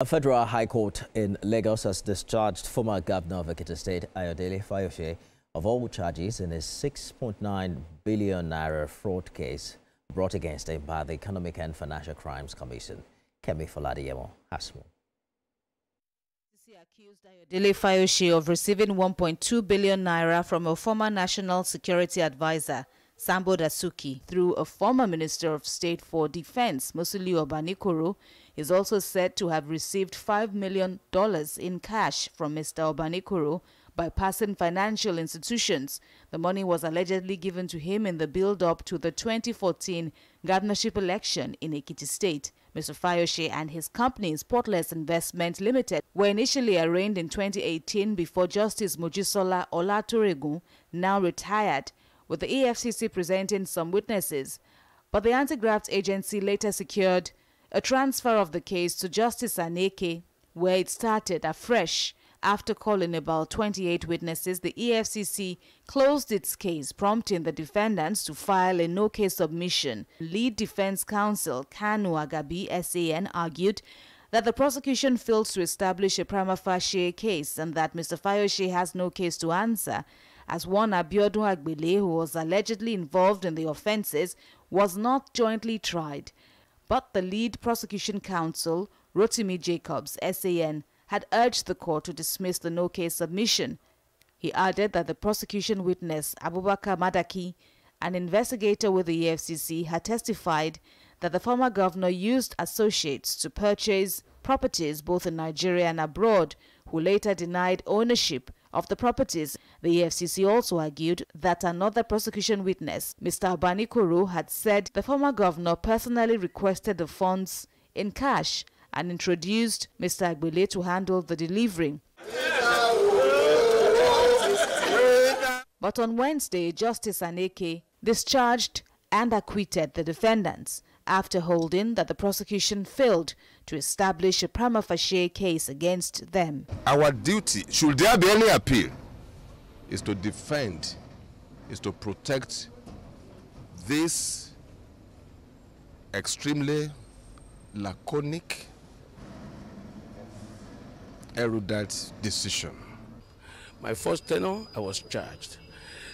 A federal high court in Lagos has discharged former governor of Ekiti State, Ayodele Fayose, of all charges in his 6.9 billion naira fraud case brought against him by the Economic and Financial Crimes Commission. Kemi Foladiyemo has more. TVC accused Ayodele Fayose of receiving 1.2 billion naira from a former national security advisor, Sambo Dasuki, through a former Minister of State for Defense, Musili Obanikoro. Is also said to have received $5 million in cash from Mr. Obanikoro by passing financial institutions. The money was allegedly given to him in the build-up to the 2014 governorship election in Ekiti State. Mr. Fayose and his company, Sportless Investment Limited, were initially arraigned in 2018 before Justice Mojisola Olatoregun, now retired, with the EFCC presenting some witnesses. But the anti-graft agency later secured a transfer of the case to Justice Aneke, where it started afresh. After calling about 28 witnesses, the EFCC closed its case, prompting the defendants to file a no-case submission. Lead defense counsel Kanu Agabi, SAN, argued that the prosecution failed to establish a prima facie case and that Mr. Fayose has no case to answer, as one Abiodun Agbele, who was allegedly involved in the offences, was not jointly tried. But the lead prosecution counsel, Rotimi Jacobs, SAN, had urged the court to dismiss the no-case submission. He added that the prosecution witness, Abubakar Madaki, an investigator with the EFCC, had testified that the former governor used associates to purchase properties both in Nigeria and abroad, who later denied ownership of the properties. The EFCC also argued that another prosecution witness, Mr. Obanikoro, had said the former governor personally requested the funds in cash and introduced Mr. Agbele to handle the delivery. But on Wednesday, Justice Aneke discharged and acquitted the defendants after holding that the prosecution failed to establish a prima facie case against them. Our duty, should there be any appeal, is to defend, is to protect this extremely laconic, erudite decision. My first tenure, I was charged.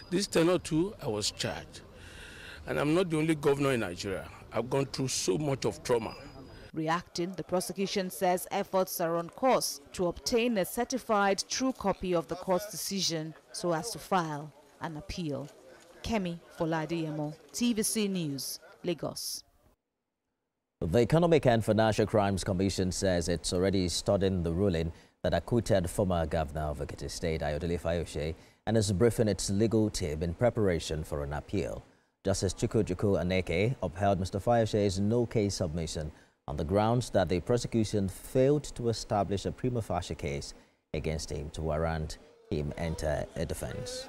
This tenure too, I was charged. And I'm not the only governor in Nigeria. I've gone through so much of trauma. Reacting, the prosecution says efforts are on course to obtain a certified true copy of the court's decision so as to file an appeal. Kemi Foladiyemo, TVC News, Lagos. The Economic and Financial Crimes Commission says it's already studying the ruling that acquitted former governor of Ekiti State, Ayodele Fayose, and is briefing its legal team in preparation for an appeal. Justice Chukwujuku Aneke upheld Mr. Fayose's no-case submission on the grounds that the prosecution failed to establish a prima facie case against him to warrant him enter a defense.